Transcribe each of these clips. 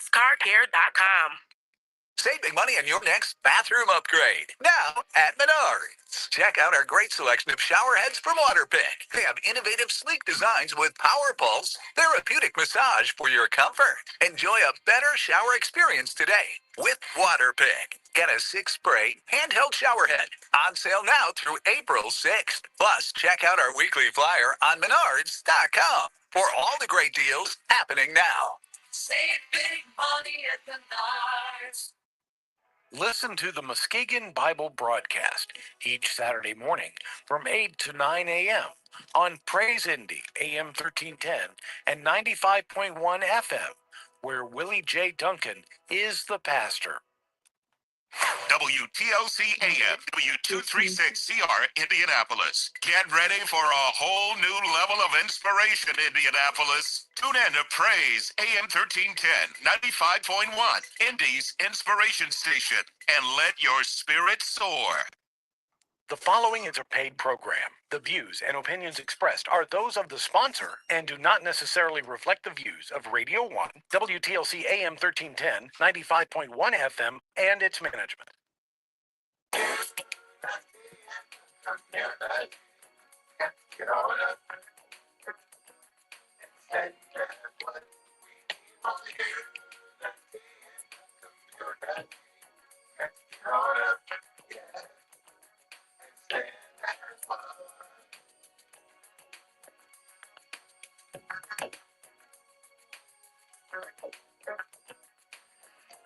ScarCare.com. Save big money on your next bathroom upgrade. Now at Menards. Check out our great selection of shower heads from Waterpik. They have innovative, sleek designs with Power Pulse, therapeutic massage for your comfort. Enjoy a better shower experience today with Waterpik. Get a 6-spray handheld shower head on sale now through April 6th. Plus, check out our weekly flyer on Menards.com for all the great deals happening now. Save big money at Menards. Listen to the Muskegon Bible broadcast each Saturday morning from 8 to 9 a.m. on Praise Indy, AM 1310 and 95.1 FM, where Willie J. Duncan is the pastor. WTOC AM, W236CR, Indianapolis. Get ready for a whole new level of inspiration, Indianapolis. Tune in to Praise AM 1310, 95.1, Indy's inspiration station, and let your spirit soar. The following is a paid program. The views and opinions expressed are those of the sponsor and do not necessarily reflect the views of Radio 1, WTLC AM 1310, 95.1 FM, and its management.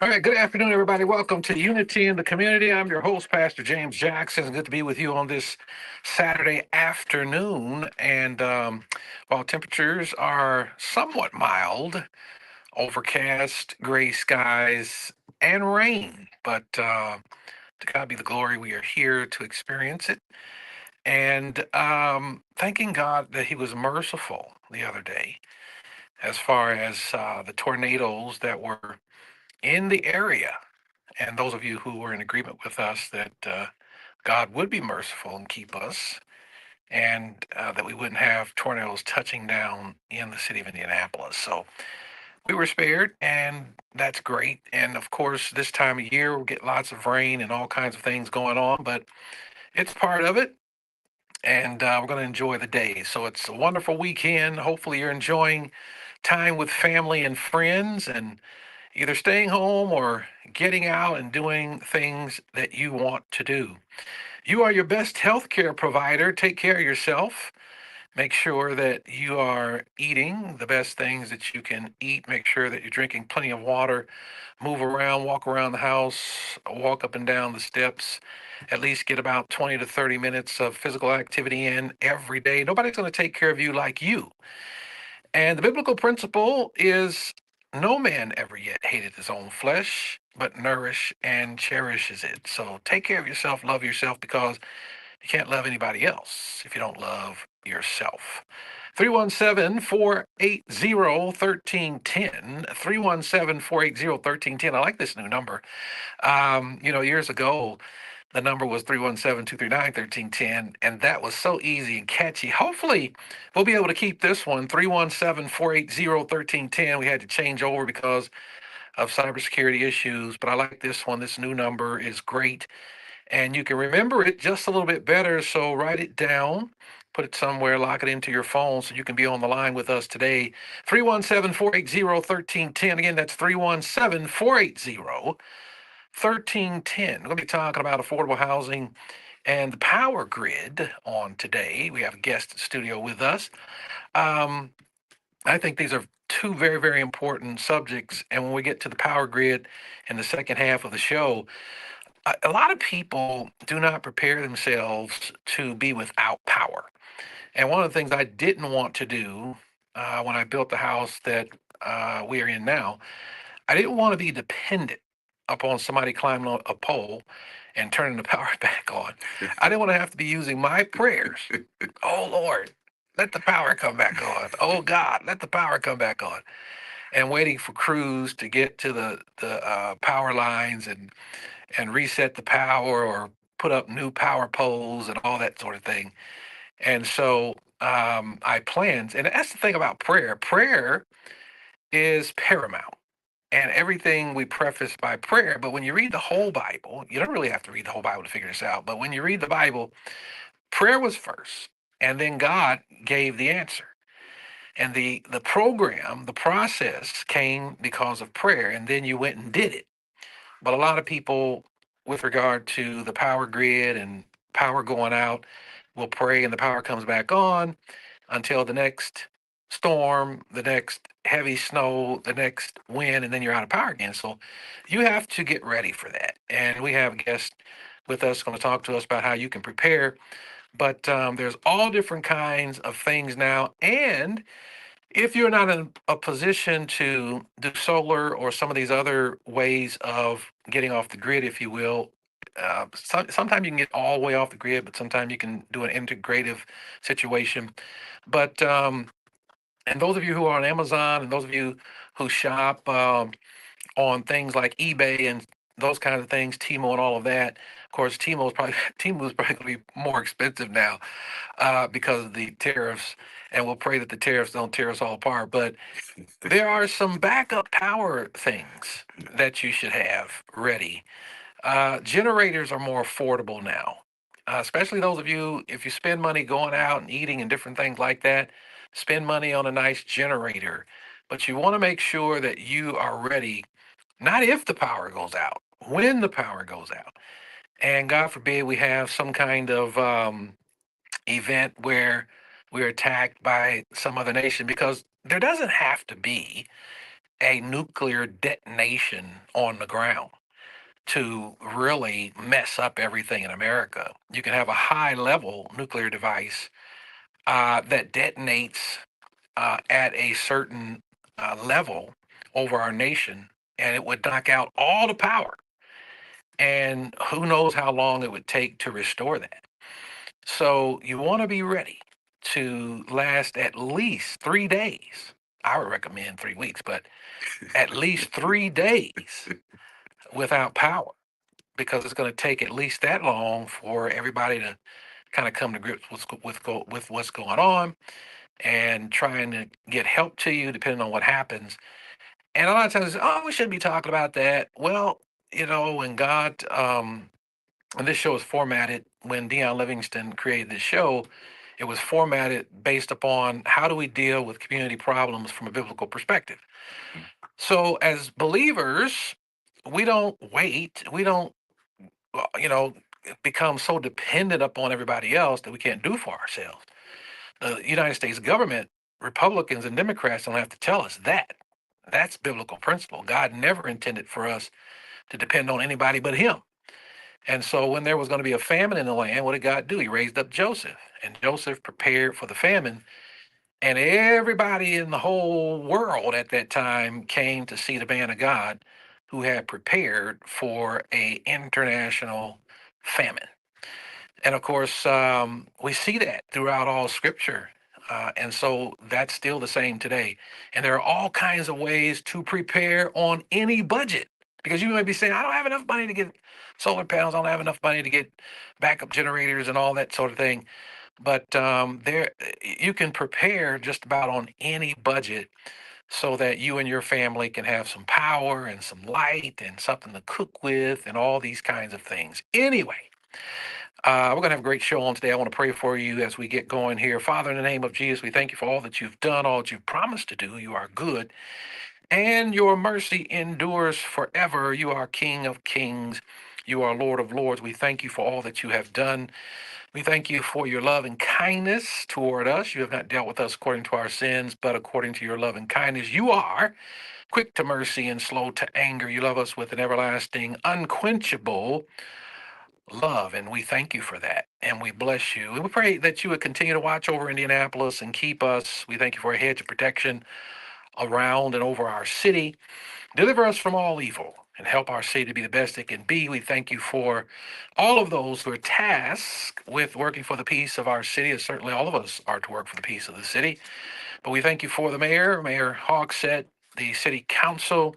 All right, good afternoon, everybody. Welcome to Unity in the Community. I'm your host, Pastor James Jackson. It's good to be with you on this Saturday afternoon. And while temperatures are somewhat mild, overcast, gray skies, and rain, but to God be the glory, we are here to experience it. And thanking God that He was merciful the other day as far as the tornadoes that were in the area. And those of you who were in agreement with us that God would be merciful and keep us, and that we wouldn't have tornadoes touching down in the city of Indianapolis. So we were spared, and that's great. And of course, this time of year, we'll get lots of rain and all kinds of things going on, but it's part of it. And we're going to enjoy the day. So it's a wonderful weekend. Hopefully, you're enjoying time with family and friends and either staying home or getting out and doing things that you want to do. You are your best healthcare provider. Take care of yourself. Make sure that you are eating the best things that you can eat. Make sure that you're drinking plenty of water. Move around, walk around the house, walk up and down the steps. At least get about 20 to 30 minutes of physical activity in every day. Nobody's going to take care of you like you. And the biblical principle is no man ever yet hated his own flesh, but nourish and cherishes it. So take care of yourself, love yourself, because you can't love anybody else if you don't love yourself. 317-480-1310. 317-480-1310. I like this new number. Years ago, the number was 317-239-1310, and that was so easy and catchy. Hopefully, we'll be able to keep this one, 317-480-1310. We had to change over because of cybersecurity issues, but I like this one. This new number is great, and you can remember it just a little bit better, so write it down. Put it somewhere, lock it into your phone so you can be on the line with us today. 317-480-1310. Again, that's 317-480-1310. We're going to be talking about affordable housing and the power grid on today. We have a guest in the studio with us. I think these are two very, very important subjects. And when we get to the power grid in the second half of the show, a lot of people do not prepare themselves to be without power. And one of the things I didn't want to do when I built the house that we are in now, I didn't want to be dependent upon somebody climbing on a pole and turning the power back on. I didn't want to have to be using my prayers. Oh Lord, let the power come back on. Oh God, let the power come back on. And waiting for crews to get to the power lines and reset the power or put up new power poles and all that sort of thing. And so I planned, and that's the thing about prayer. Prayer is paramount. and everything we preface by prayer. But when you read the whole Bible, you don't really have to read the whole Bible to figure this out. But when you read the Bible, prayer was first, and then God gave the answer. And the program, the process came because of prayer, and then you went and did it. But a lot of people, with regard to the power grid and power going out, will pray and the power comes back on until the next storm, the next heavy snow, the next wind, and then you're out of power again. So you have to get ready for that. And we have a guest with us going to talk to us about how you can prepare. But there's all different kinds of things now. And if you're not in a position to do solar or some of these other ways of getting off the grid, if you will, sometimes you can get all the way off the grid, but sometimes you can do an integrative situation. But and those of you who are on Amazon and those of you who shop on things like eBay and those kinds of things, Timo and all of that. Of course, Timo is probably going to be more expensive now because of the tariffs, and we'll pray that the tariffs don't tear us all apart. But there are some backup power things that you should have ready. Generators are more affordable now, especially those of you, if you spend money going out and eating and different things like that, spend money on a nice generator. But you want to make sure that you are ready, not if the power goes out, when the power goes out. And God forbid we have some kind of event where we're attacked by some other nation, because there doesn't have to be a nuclear detonation on the ground to really mess up everything in America. You can have a high level nuclear device that detonates at a certain level over our nation, and it would knock out all the power. And who knows how long it would take to restore that. So you want to be ready to last at least 3 days. I would recommend 3 weeks, but at least 3 days without power, because it's going to take at least that long for everybody to kind of come to grips with what's going on and trying to get help to you depending on what happens. And a lot of times, oh, we shouldn't be talking about that. Well, when God, and this show is formatted, when Deion Livingston created this show, it was formatted based upon how do we deal with community problems from a biblical perspective. So as believers, we don't wait. We don't, well, become so dependent upon everybody else that we can't do for ourselves. The United States government, Republicans and Democrats don't have to tell us that. That's biblical principle. God never intended for us to depend on anybody but Him. And so when there was going to be a famine in the land, what did God do? He raised up Joseph, and Joseph prepared for the famine. And everybody in the whole world at that time came to see the man of God who had prepared for a international famine. And of course, we see that throughout all scripture. And so that's still the same today. And there are all kinds of ways to prepare on any budget, because you may be saying, I don't have enough money to get solar panels, I don't have enough money to get backup generators and all that sort of thing. But there, you can prepare just about on any budget so that you and your family can have some power and some light and something to cook with and all these kinds of things. Anyway, we're going to have a great show on today. I want to pray for you as we get going here. Father, in the name of Jesus, we thank you for all that you've done, all that you've promised to do. You are good, and your mercy endures forever. You are King of kings. You are Lord of lords. We thank you for all that you have done. We thank you for your love and kindness toward us. You have not dealt with us according to our sins, but according to your love and kindness. You are quick to mercy and slow to anger. You love us with an everlasting, unquenchable love, and we thank you for that. And we bless you. And we pray that you would continue to watch over Indianapolis and keep us. We thank you for a hedge of protection around and over our city. Deliver us from all evil and help our city to be the best it can be. We thank you for all of those who are tasked with working for the peace of our city, as certainly all of us are to work for the peace of the city. But we thank you for the mayor, Mayor Hogsett, the city council,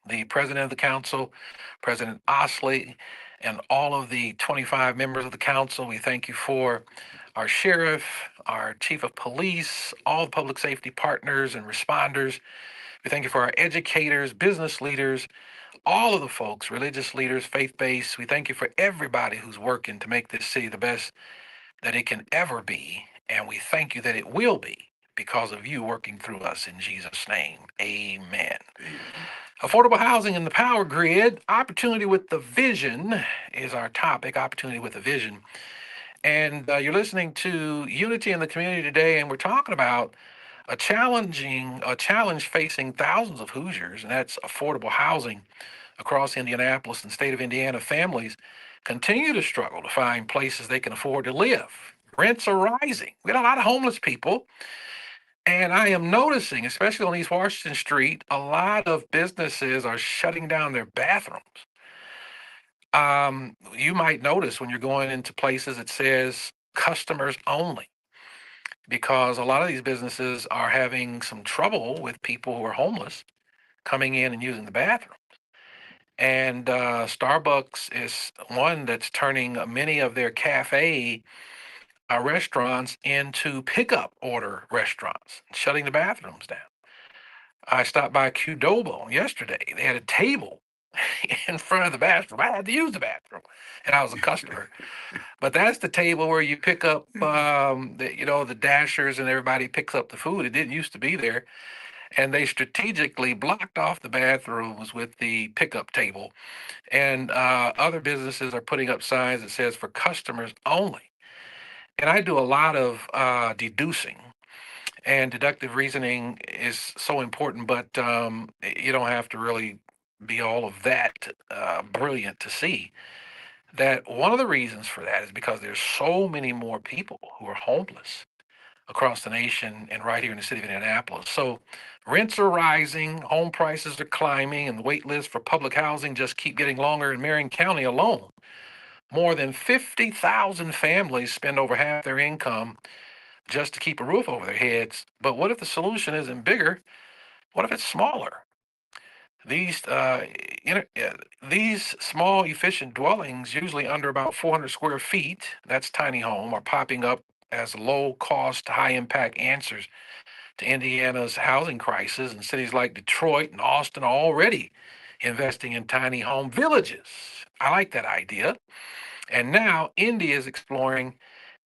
the president of the council, President Osley, and all of the 25 members of the council. We thank you for our sheriff, our chief of police, all the public safety partners and responders. We thank you for our educators, business leaders, all of the folks, religious leaders, faith-based. We thank you for everybody who's working to make this city the best that it can ever be. And we thank you that it will be because of you working through us in Jesus' name. Amen. Affordable housing and the power grid, opportunity with the vision is our topic, opportunity with a vision. And you're listening to Unity in the Community today, and we're talking about a challenge facing thousands of Hoosiers, and that's affordable housing across Indianapolis and the state of Indiana. Families continue to struggle to find places they can afford to live. Rents are rising. We got a lot of homeless people. And I am noticing, especially on East Washington Street, a lot of businesses are shutting down their bathrooms. You might notice when you're going into places it says customers only, because a lot of these businesses are having some trouble with people who are homeless coming in and using the bathroom. And Starbucks is one that's turning many of their cafe restaurants into pickup order restaurants, shutting the bathrooms down. I stopped by Qdoba yesterday. They had a table in front of the bathroom. I had to use the bathroom, and I was a customer. But that's the table where you pick up, the dashers, and everybody picks up the food. It didn't used to be there, and they strategically blocked off the bathrooms with the pickup table. And other businesses are putting up signs that says for customers only. And I do a lot of deducing, and deductive reasoning is so important, but you don't have to really be all of that brilliant to see that one of the reasons for that is because there's so many more people who are homeless across the nation and right here in the city of Indianapolis. So rents are rising, home prices are climbing, and the wait lists for public housing just keep getting longer. In Marion County alone, more than 50,000 families spend over half their income just to keep a roof over their heads. But what if the solution isn't bigger? What if it's smaller? These these small, efficient dwellings, usually under about 400 square feet, that's tiny home, are popping up as low cost, high impact answers to Indiana's housing crisis. And cities like Detroit and Austin are already investing in tiny home villages. I like that idea. And now India is exploring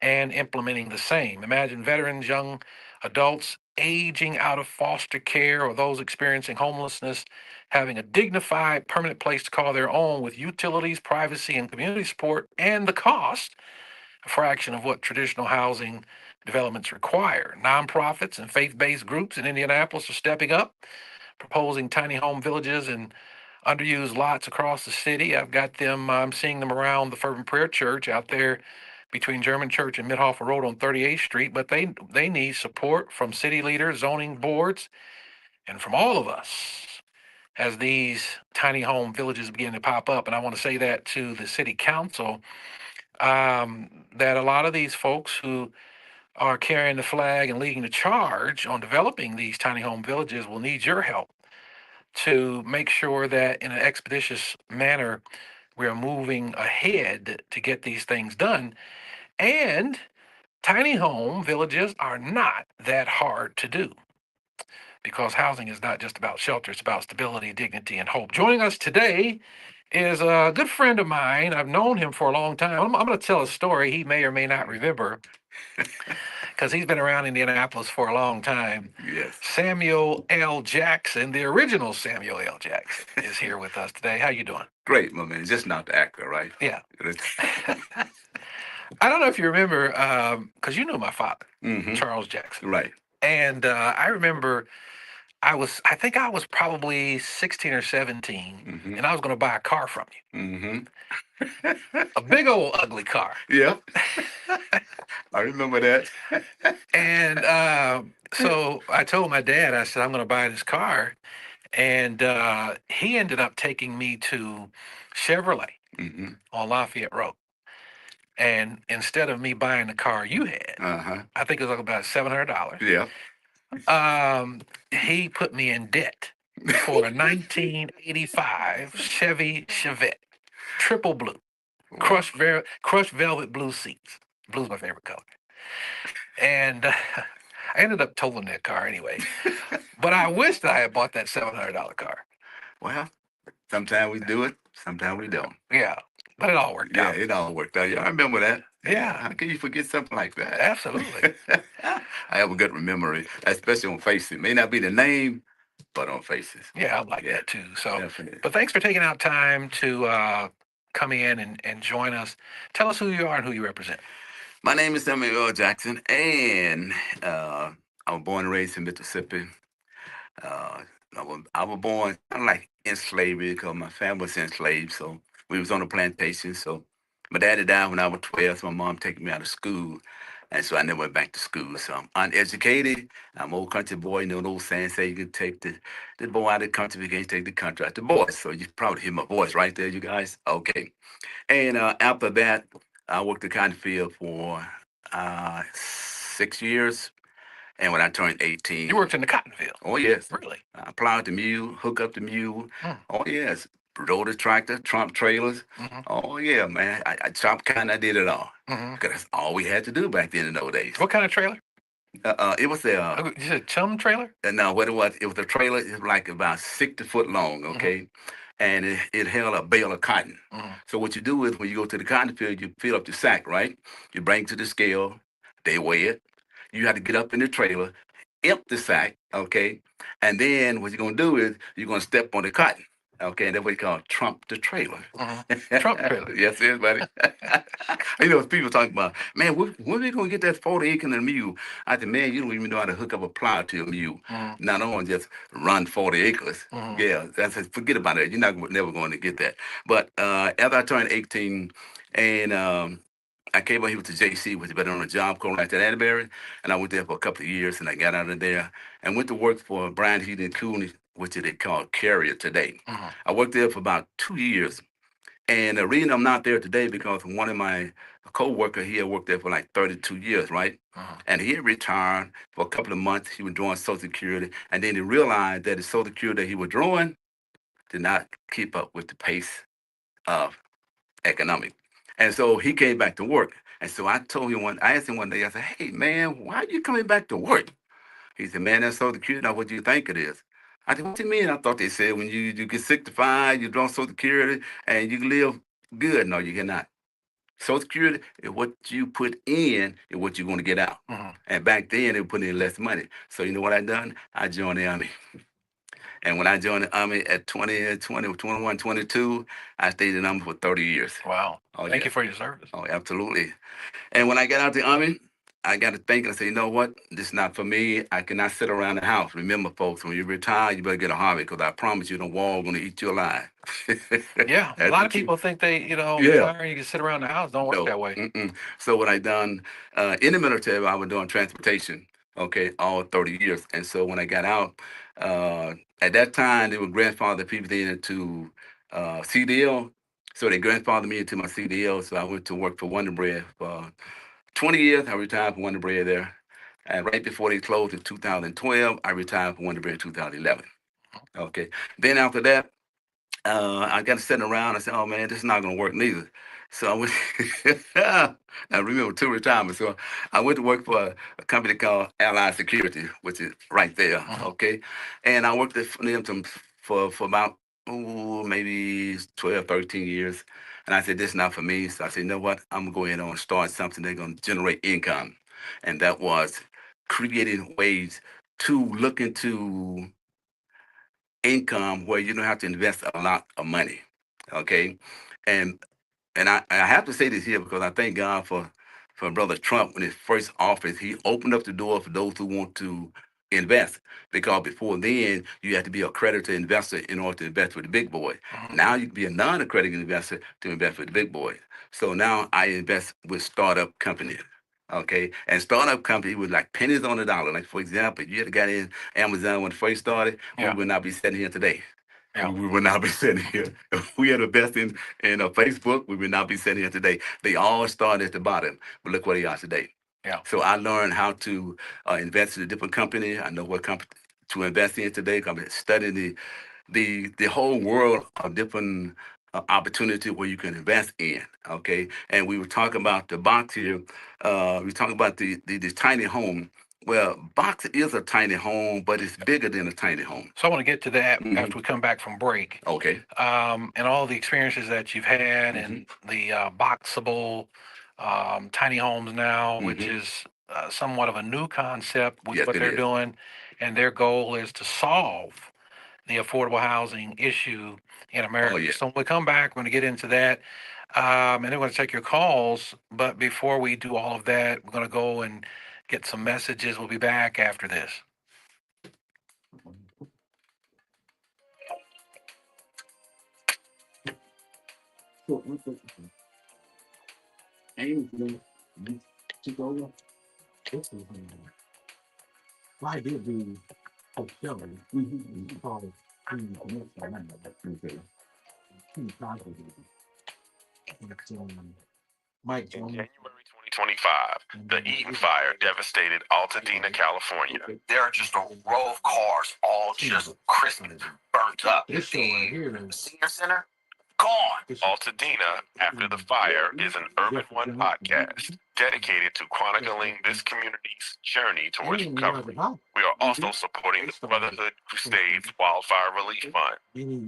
and implementing the same. Imagine veterans, young adults aging out of foster care, or those experiencing homelessness having a dignified, permanent place to call their own with utilities, privacy, and community support, and the cost a fraction of what traditional housing developments require. Nonprofits and faith based groups in Indianapolis are stepping up, proposing tiny home villages and underused lots across the city. I've got them, I'm seeing them around the Fervent Prayer Church out there between German Church and Midhofer Road on 38th Street, but they need support from city leaders, zoning boards, and from all of us as these tiny home villages begin to pop up. And I want to say that to the city council, that a lot of these folks who are carrying the flag and leading the charge on developing these tiny home villages will need your help to make sure that in an expeditious manner we are moving ahead to get these things done. And tiny home villages are not that hard to do, because housing is not just about shelter, it's about stability, dignity, and hope. Joining us today is a good friend of mine. I've known him for a long time. I'm going to tell a story he may or may not remember because he's been around Indianapolis for a long time. Yes. Samuel L. Jackson, the original Samuel L. Jackson, is here with us today. How you doing? Great, my man. Just not the actor, right? Yeah. I don't know if you remember, because you knew my father, Mm-hmm. Charles Jackson. Right. And I remember I think I was probably 16 or 17, Mm-hmm. and I was going to buy a car from you. Mm-hmm. A big old ugly car. Yep. I remember that. And so I told my dad, I said, I'm going to buy this car. And he ended up taking me to Chevrolet Mm-hmm. on Lafayette Road. And instead of me buying the car you had, Uh-huh. I think it was like about $700. Yeah. He put me in debt for a 1985 Chevy Chevette, triple blue, Wow. crushed velvet blue seats. Blue's my favorite color. And I ended up totaling that car anyway. But I wish that I had bought that $700 car. Well, sometimes we do it, sometimes we don't. Yeah, but it all worked Yeah, out. it all worked out. Yeah, I remember that. Yeah. How can you forget something like that? Absolutely. I have a good memory, especially on faces. It may not be the name, but on faces. Yeah, I like Yeah, that too. So, definitely. but thanks for taking out time to come in and join us. Tell us who you are and who you represent. My name is Samuel L. Jackson, and I was born and raised in Mississippi. Uh, I was born kind of like in slavery because my family was enslaved, so we was on a plantation. So my daddy died when I was 12, so my mom taking me out of school, and so I never went back to school. So I'm uneducated. I'm old country boy. You know the old saying say you can take the boy out of the country, but you can't take the country out the boy. So you probably hear my voice right there, you guys. Okay. And after that, I worked the cotton field for 6 years. And when I turned 18, You worked in the cotton field. oh yes, Really? I plowed the mule, hook up the mule. Mm. Oh yes, rode the tractor, trump trailers. Hmm. Oh yeah, man, I chopped cotton, I did it all. Hmm. Because that's all we had to do back then in those days. What kind of trailer? It was a Oh, you said chum trailer? no, what it was a trailer. It was like about 60 foot long, okay, and it held a bale of cotton. Hmm. So what you do is when you go to the cotton field, you fill up the sack, right? You bring it to the scale, they weigh it. You have to get up in the trailer, empty the sack, okay, and then what you're gonna do is you're gonna step on the cotton, okay, and that's what you call trump the trailer. Trump trailer. Yes, yes, buddy. You know, people talking about, man, when we gonna get that 40 acre and a mule? I said, man, you don't even know how to hook up a plow to a mule. Hmm. Not only just run 40 acres. Hmm. Yeah, forget about it. You're never going to get that. But after I turned 18, and I came out here to JC, which has been on a job corps right at Atterbury, and I went there for a couple of years, and I got out of there and went to work for Brian Heaton and Cooney, which they call Carrier today. Hmm. I worked there for about 2 years. And the reason I'm not there today because one of my co-worker, he had worked there for like 32 years, right? Hmm. And he had retired for a couple of months. He was drawing Social Security. And then he realized that the Social Security that he was drawing did not keep up with the pace of economic. And so he came back to work. And so I asked him one day, I said, hey, man, why are you coming back to work? He said, man, that's Social Security, not what you think it is. I said, what do you mean? I thought they said when you get 65, you draw Social Security and you can live good. No, you cannot. Social Security is what you put in is what you're going to get out. Hmm. And back then, they were putting in less money. So you know what I done? I joined the Army. And when I joined the Army at 21, 22, I stayed in the Army for 30 years. Wow. Oh, Thank yeah. you for your service. Oh, absolutely. And when I got out the Army, I got to think and say, you know what? This is not for me. I cannot sit around the house. Remember, folks, when you retire, you better get a hobby because I promise you the wall going to eat you alive. Yeah, a That's lot the of truth. people think they, Yeah. retire and you can sit around the house. Don't work No. that way. Mm-mm. So what I done in the military, I was doing transportation, okay, all 30 years. And so when I got out, at that time, they were grandfather people into CDL. So they grandfathered me into my CDL. So I went to work for Wonder Bread for 20 years. I retired from Wonder Bread there. And right before they closed in 2012, I retired from Wonder Bread in 2011. Okay. Then after that, I got to sitting around and said, "Oh man, this is not gonna work neither." So I went. I remember two retirements. So I went to work for a company called Allied Security, which is right there. Mhm. Okay, and I worked for them for about maybe 12, 13 years. And I said, "This is not for me." So I said, "You know what? I'm gonna go ahead and start something that's gonna generate income," and that was creating ways to look into income where you don't have to invest a lot of money. Okay. And I have to say this here because I thank God for Brother Trump when his first office, he opened up the door for those who want to invest. Because before then, you had to be a accredited investor in order to invest with the big boy. Mhm. Now you can be a non-accredited investor to invest with the big boys. So now I invest with startup companies. Okay, and startup company was like pennies on the dollar. Like for example, if you had got in Amazon when it first started, Yeah. we would not be sitting here today. Yeah. We would not be sitting here. If we had invested in Facebook, we would not be sitting here today. They all started at the bottom, but look where they are today. Yeah. So I learned how to invest in a different company. I know what company to invest in today. I'm studying the whole world of different opportunity where you can invest in. Okay, and we were talking about the box here. We were talking about the tiny home Well, box is a tiny home, but it's bigger than a tiny home. So I want to get to that Mhm. after we come back from break. Okay. And all the experiences that you've had and the boxable tiny homes now, which Mhm. is somewhat of a new concept with Yes, what it they're is. doing. And their goal is to solve the affordable housing issue in America. Oh, yeah. So when we come back, we're going to get into that. And then we're going to take your calls. But before we do all of that, we're going to go and get some messages. We'll be back after this. Why did the show? Called Mike In Jones. January 2025, the Eaton fire devastated Altadena, California. There are just a row of cars, all just crisp and burnt up. This show right here is Senior Center, gone. Altadena After the Fire is an Urban One podcast dedicated to chronicling this community's journey towards recovery. We are also supporting the Brotherhood Crusades Wildfire Relief Fund.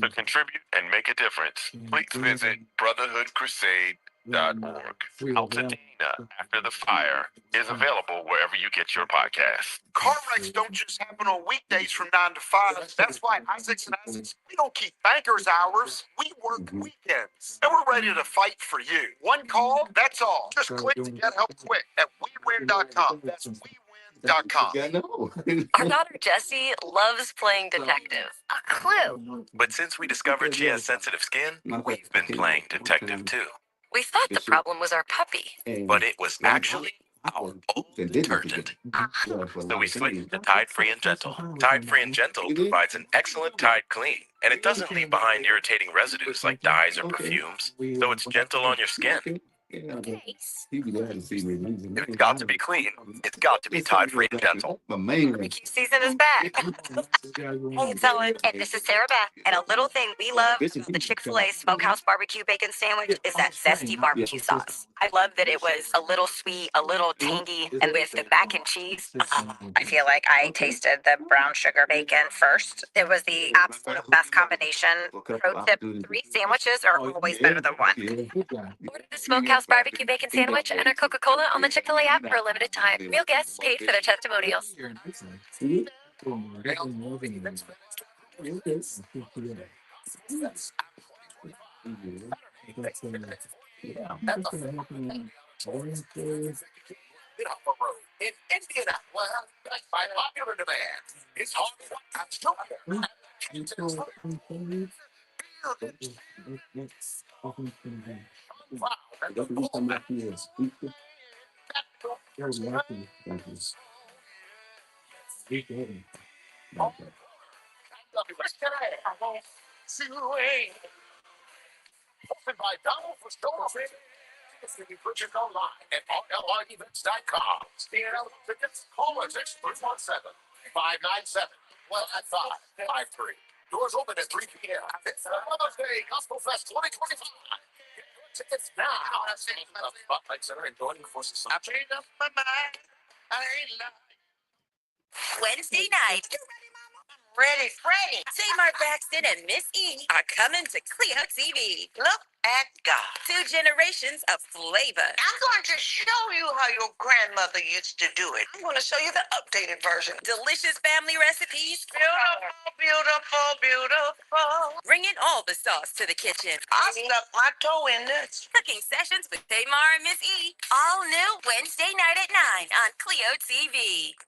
To contribute and make a difference, please visit brotherhoodcrusade.org. Altadena After the Fire is available wherever you get your podcasts. Car wrecks don't just happen on weekdays from 9 to 5. That's why Isaacs and Isaacs, we don't keep bankers hours. We work weekends. And we're ready to fight for you. One call, that's all. Just click to get help quick at WeWin.com. That's WeWin.com. Yeah, I know. Our daughter Jessie loves playing detective. A clue. But since we discovered she has sensitive skin, we've been playing detective too. We thought the problem was our puppy. But it was actually our old detergent. So we switched to Tide Free and Gentle. Tide Free and Gentle provides an excellent Tide clean, and it doesn't leave behind irritating residues like dyes or perfumes, so it's gentle on your skin. Nice. If it's got to be clean, it's got to be Tide Free and Gentle. Barbecue season is back. Hey, it's Ellen. And this is Sarah Beth. And a little thing we love about the Chick-fil-A Smokehouse Barbecue Bacon Sandwich is that zesty barbecue sauce. I love that it was a little sweet, a little tangy, and with the mac and cheese. I feel like I tasted the brown sugar bacon first. It was the absolute best combination. Pro tip, 3 sandwiches are always better than one. Order the Smokehouse Barbecue Bacon Sandwich and our Coca-Cola on the Chick-fil-A app for a limited time. Real guests paid for their testimonials. In Indianapolis, by popular demand, it's hard to Hosted by Donald Fosdorf. You can purchase online at RLREvents.com. CNL tickets, call us at 317-597-1553. Doors open at 3 p.m. It's Mother's Day Gospel Fest 2025. Get your tickets now. Spotlight Center and joining forces. I made up my mind. I ain't lying. Wednesday night. Ready, Freddie. Tamar Braxton and Miss E are coming to Clio TV. Look at God. 2 generations of flavor. I'm going to show you how your grandmother used to do it. I'm going to show you the updated version. Delicious family recipes. Beautiful, beautiful, beautiful. Bringing all the sauce to the kitchen. I stuck my toe in this. Cooking sessions with Tamar and Miss E. All new Wednesday night at 9 on Clio TV.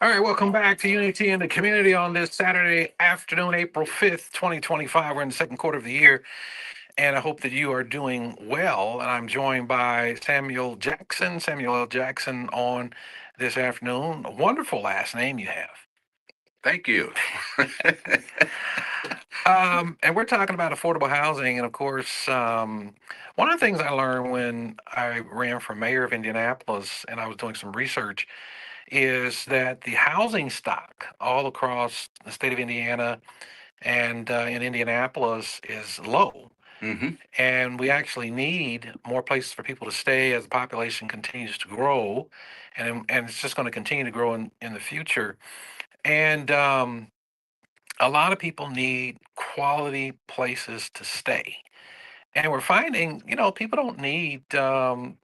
All right, welcome back to Unity in the Community on this Saturday afternoon, April 5th, 2025. We're in the second quarter of the year, and I hope that you are doing well. And I'm joined by Samuel L. Jackson on this afternoon. A wonderful last name you have. Thank you. And we're talking about affordable housing. And of course, one of the things I learned when I ran for mayor of Indianapolis and I was doing some research is that the housing stock all across the state of Indiana and in Indianapolis is low. Hmm. And we actually need more places for people to stay as the population continues to grow. And it's just going to continue to grow in the future. And a lot of people need quality places to stay. And we're finding, people don't need 2,000,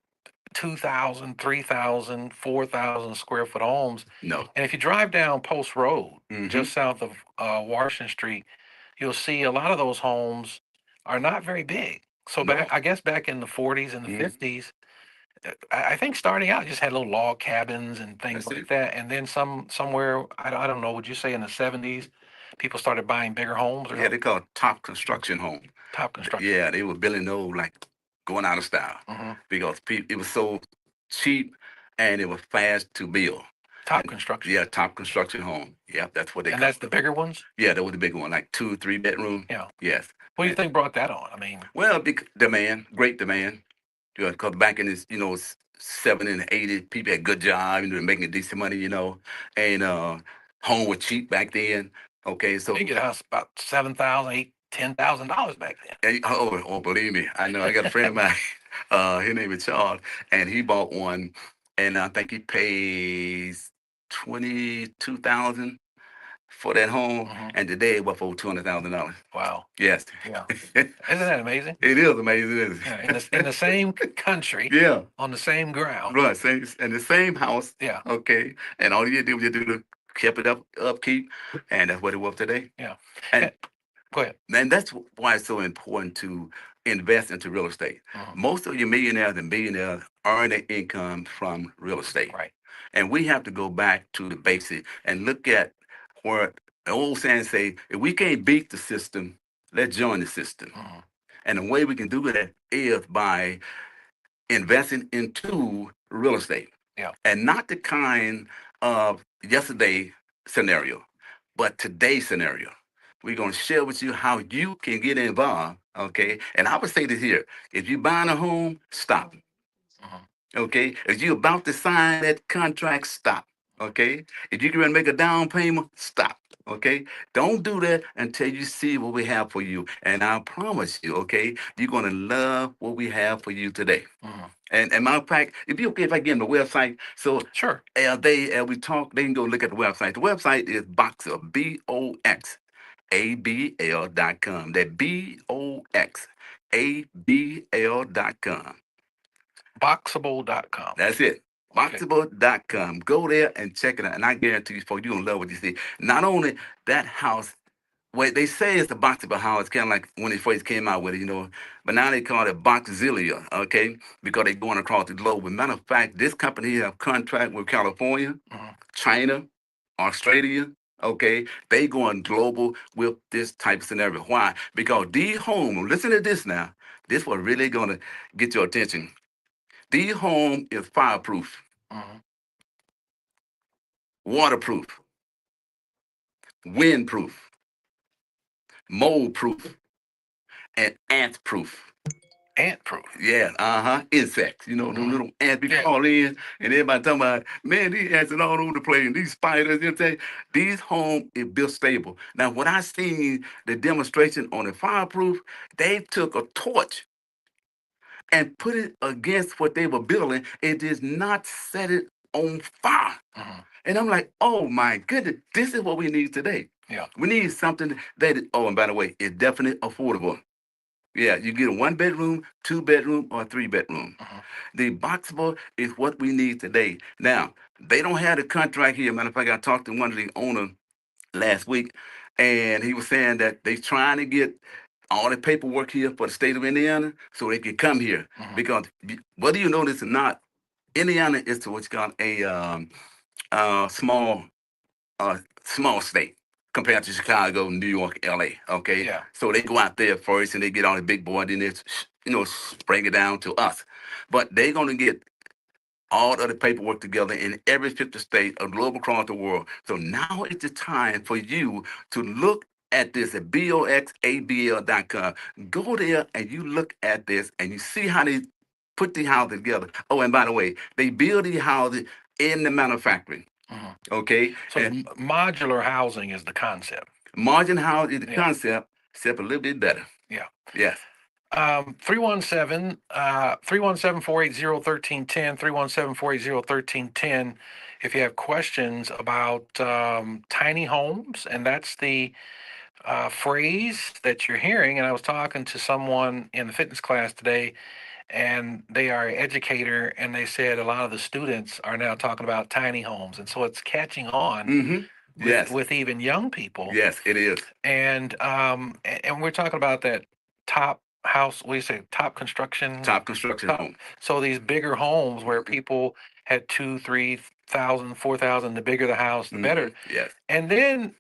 3,000, 4,000 square foot homes. No. And if you drive down Post Road, Hmm. just south of Washington Street, you'll see a lot of those homes are not very big. So No. I guess back in the 40s and the Mhm. 50s, I think starting out just had little log cabins and things That's like it. that. And then somewhere, I don't know, would you say in the 70s, people started buying bigger homes or Yeah, they call it top construction home. top construction? Yeah, they were building those like going out of style Hmm. because it was so cheap and it was fast to build. Top And construction. yeah, top construction home. Yeah, that's what they And call that's the bigger ones? Yeah, that was the big one, like 2, 3 bedroom. Yeah. Yes. What do you think brought that on? I mean, Well, big demand, great demand. Because back in this, 70 and 80, people had good job, making decent money, and home was cheap back then. Okay, so you get a house about $7,000, $10,000 back then. believe me, I know I got a friend of mine, his name is Charles, and he bought one, and I think he pays 22,000 for that home, Mhm. and today it was for $200,000. Wow. Yes. Yeah. It Isn't that amazing? is amazing, isn't Yeah, it? in the same country, Yeah. on the same ground. Right, same and the same house. Yeah. Okay, and all you do was do the keep it upkeep, and that's what it was today. Yeah. And Go ahead. and that's why it's so important to invest into real estate. Mhm. Most of your millionaires and billionaires earn their income from real estate, Right. and we have to go back to the basic and look at where the old saying say, if we can't beat the system, let's join the system. Mhm. And the way we can do that is by investing into real estate. Yeah. And not the kind of yesterday scenario, but today's scenario. We're going to share with you how you can get involved. Okay. And I would say this here, if you're buying a home, stop. Mhm. Okay. If you're about to sign that contract, stop. Okay. If you're going to make a down payment, stop. Okay. Don't do that until you see what we have for you. And I promise you, okay, you're going to love what we have for you today. Mhm. And matter of fact, if you okay if I get them the website, so Sure. we talk, they can go look at the website. The website is Boxer BOXABL.com. That BOXABL.com. Boxable.com. That's it. Okay. Boxable.com. Go there and check it out. And I guarantee you, folks, you're gonna love what you see. Not only that house. Well, they say it's the Boxable house, kind of like when they first came out with it, but now they call it Boxzilla, okay, because they're going across the globe. As a matter of fact, this company have contract with California, Mhm. China, Australia, okay, they going global with this type of scenario. Why? Because these home, listen to this now, this was really going to get your attention. These home is fireproof, Mhm. waterproof, windproof, mold proof, and ant proof. Ant proof. Yeah, insects. Them Mhm. little ants be Yeah. crawling in, and everybody talking about, man, these ants are all over the place, and these spiders, these homes is built stable. Now, when I seen the demonstration on the fireproof, they took a torch and put it against what they were building. It did not set it on fire. Mhm. And I'm like, oh my goodness, this is what we need today. Yeah. We need something and by the way, it's definitely affordable. Yeah, you get a 1 bedroom, 2 bedroom, or 3 bedroom. Mhm. The Boxable is what we need today. Now, they don't have the contract here. Matter of fact, I talked to one of the owners last week, and he was saying that they're trying to get all the paperwork here for the state of Indiana so they can come here. Mhm. Because whether you know this or not, Indiana is what's called a small small state compared to Chicago, New York, LA. Okay. Yeah. So they go out there first and they get all the big boy, then they bring it down to us. But they're gonna get all of the paperwork together in every 50 state, a globe across the world. So now is the time for you to look at this at boxabl.com. Go there and you look at this and you see how they put the houses together. Oh, and by the way, they build these houses in the manufacturing. Mhm. Okay, So and modular housing is the concept. margin house is the Yeah. concept, except a little bit better. Yeah. Yes. 317-480-1310, 317-480-1310. If you have questions about tiny homes, and that's the phrase that you're hearing. And I was talking to someone in the fitness class today, and they are an educator, and they said a lot of the students are now talking about tiny homes, and so it's catching on Mm-hmm. Yes. with even young people. Yes, it is. And we're talking about that top house. We say top construction. Top construction home. So these bigger homes where people had 2, 3,000, 4,000. The bigger the house, the better. Mhm. Yes. And then,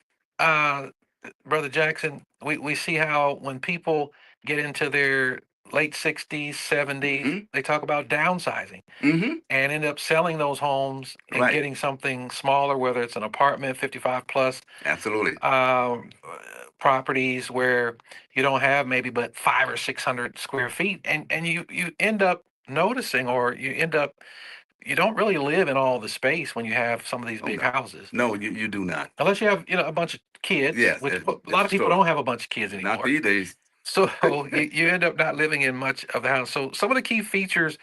Brother Jackson, we see how when people get into their late 60s, 70s, Mhm. they talk about downsizing Mm-hmm. and end up selling those homes and Right. getting something smaller, whether it's an apartment, 55 plus, Absolutely. properties where you don't have maybe but 500 or 600 square feet, and you end up noticing, or you don't really live in all the space when you have some of these Oh, big no. houses, No, you do not. unless you have a bunch of kids. Yes, Which that- a lot that's of people true. don't have a bunch of kids anymore. Not these days. So you end up not living in much of the house. So some of the key features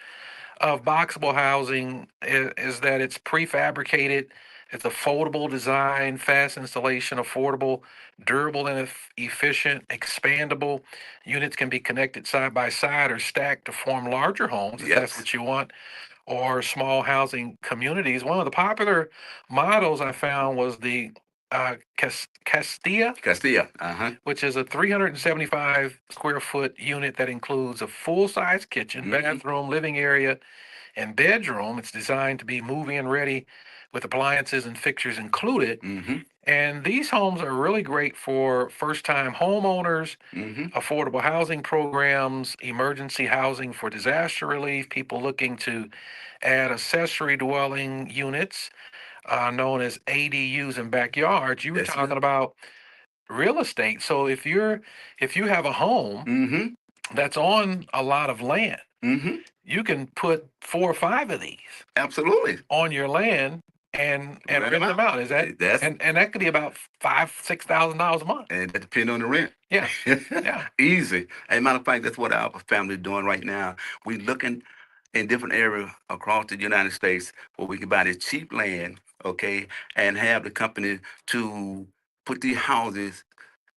of boxable housing is that it's prefabricated, it's a foldable design, fast installation, affordable, durable and efficient, expandable. Units can be connected side by side or stacked to form larger homes if that's Yes. what you want, or small housing communities. One of the popular models I found was the Castilla, Castilla. Uh-huh. which is a 375 square foot unit that includes a full size kitchen, Mhm. bathroom, living area, and bedroom. It's designed to be move-in ready with appliances and fixtures included. Mm-hmm. And these homes are really great for first-time homeowners, Mm-hmm. affordable housing programs, emergency housing for disaster relief, people looking to add accessory dwelling units, known as ADUs in backyards. You were That's talking it. about real estate. So if you have a home Mm-hmm. that's on a lot of land, Mm-hmm. you can put 4 or 5 of these Absolutely. on your land and Rent rent 'em them out. Is that That's and that could be about $5,000-6,000 a month. and that depends on the rent. Yeah, yeah. Easy. As a matter of fact, that's what our family is doing right now. We're looking in different areas across the United States where we can buy this cheap land, okay, and have the company to put these houses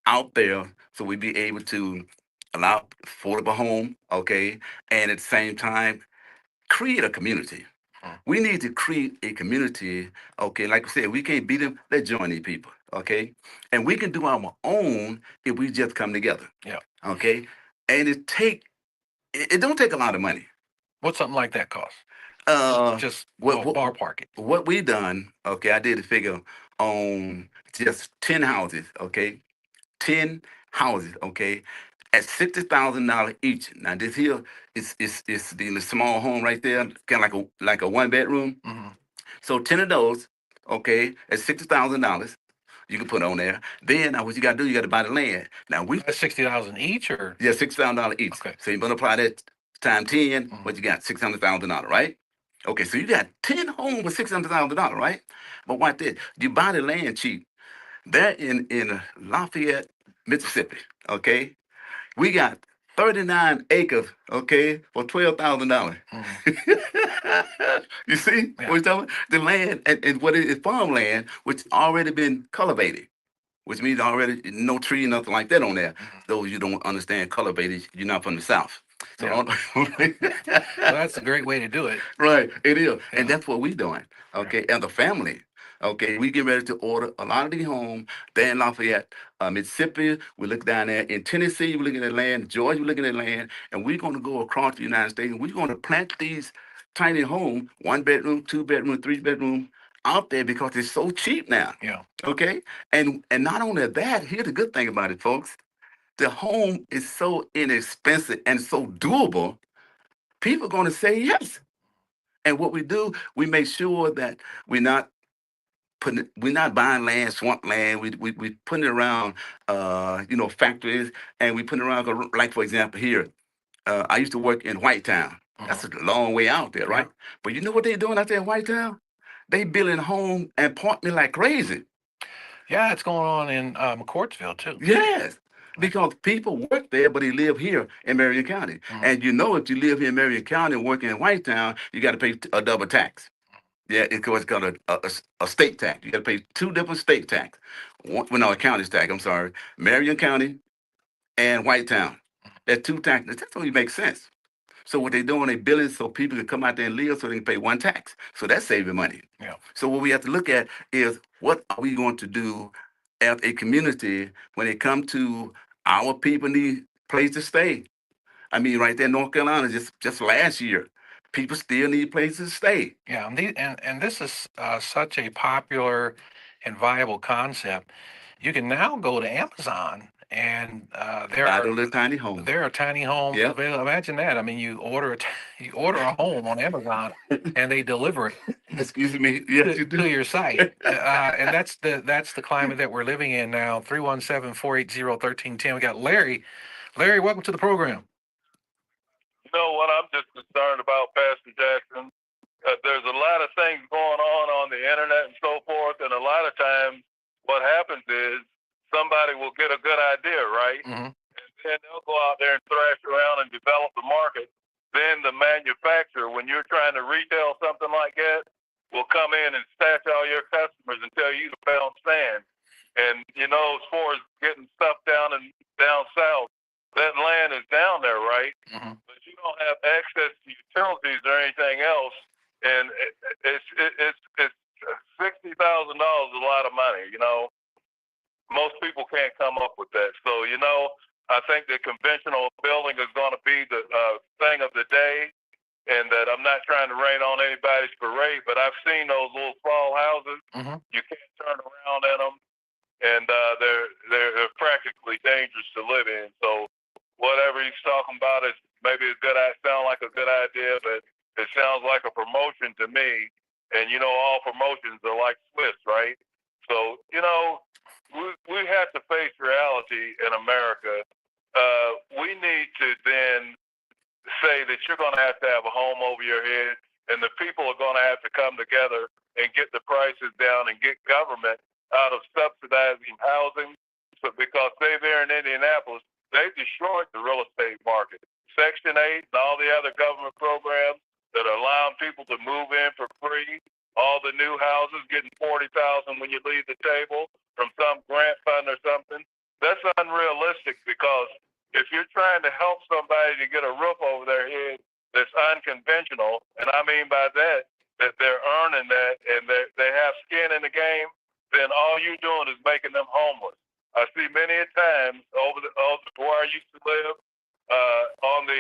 out there so we be able to allow affordable home, okay, and at the same time create a community. Hmm. We need to create a community, okay. Like I said, we can't beat them. Let's join these people, okay, and we can do our own if we just come together. Yeah. Okay, and it don't take a lot of money. What's something like that cost? Just what ballpark it. what we done, okay, I did a figure on just 10 houses, okay, 10 houses, okay, at $60,000 each. Now this here is the small home right there, kind of like a 1 bedroom. Hmm. So 10 of those, okay, at $60,000 you can put on there. Then now what you got to do, you got to buy the land. Now we That's 60,000 each, or yeah, $6,000 each. Okay. So you multiply that time 10, Mhm. what you got? $600,000, right? Okay, so you got 10 homes with $600,000, right? But watch this. You buy the land cheap. They're in Lafayette, Mississippi. Okay, we got 39 acres. Okay, for $12,000. Mhm. You see Yeah. what I'm talking about? The land and what it is farmland, which already been cultivated, which means already no tree, nothing like that on there. Mhm. Those you don't understand cultivated, you're not from the South. So Yeah. don't- Well, that's a great way to do it. right, it is. Yeah. And that's what we're doing. Okay, as a family. Okay, we get ready to order a lot of these homes there in Lafayette, Mississippi. We look down there in Tennessee. We're looking at land. Georgia, we're looking at land, and we're going to go across the United States. And we're going to plant these tiny homes, 1 bedroom, 2 bedroom, 3 bedroom, out there because it's so cheap now. Yeah. Okay, and not only that, here's the good thing about it, folks. The home is so inexpensive and so doable. People are going to say yes. And what we do, we make sure that we're not we're not buying land, swamp land. We putting it around, factories, and we putting it around, like for example here, I used to work in Whitetown. That's a long way out there, right? But you know what they're doing out there in Whitetown? They building home and apartment like crazy. Yeah, it's going on in McCourtsville too. Yes, because people work there, but they live here in Marion County. And you know, if you live here in Marion County and work in Whitetown, you got to pay a double tax. Yeah, it's called a state tax. You got to pay two different state tax. A county tax. I'm sorry, Marion County and Whitetown. That two taxes. That don't even make sense. So what they doing, they billing so people can come out there and live so they can pay one tax. So that's saving money. Yeah. So what we have to look at is what are we going to do as a community when it comes to our people need place to stay. I mean, right there in North Carolina, just last year, people still need places to stay. Yeah, and this is such a popular and viable concept. You can now go to Amazon and Buy those little tiny homes. there are tiny homes Yep. available. Imagine that. I mean, you order a home on Amazon and they deliver it Excuse me. Yes, you to do. your site. And that's the climate that we're living in now. 317-480-1310. We got Larry. Larry, welcome to the program. You know what I'm just concerned about, Pastor Jackson? There's a lot of things going on the internet and so forth, and a lot of times what happens is somebody will get a good idea, right? Mm-hmm. And then they'll go out there and thrash around and develop the market. Then the manufacturer, when you're trying to retail something like that, will come in and snatch all your customers and tell you to pound sand. And, you know, as far as getting stuff down south, that land is down there, right? Mm-hmm. But you don't have access to utilities or anything else. And it's $60,000 a lot of money, you know. Most people can't come up with that. So, you know, I think the conventional building is going to be the thing of the day, and that I'm not trying to rain on anybody's parade, but I've seen those little small houses. Mm-hmm. You can't turn around in them, and they're practically dangerous to live in. So whatever he's talking about is maybe sound like a good idea, but it sounds like a promotion to me. And, you know, all promotions are like Swiss, right? So, you know, we have to face reality in America. We need to then say that you're going to have a home over your head, and the people are going to have to come together and get the prices down and get government out of subsidizing housing. But because they're there in Indianapolis, they've destroyed the real estate market. Section 8 and all the other government programs that are allowing people to move in for free, all the new houses getting $40,000 when you leave the table from some grant fund or something. That's unrealistic, because if you're trying to help somebody to get a roof over their head that's unconventional, and I mean by that they're earning that and they have skin in the game, then all you're doing is making them homeless. I see many a times over where I used to live on the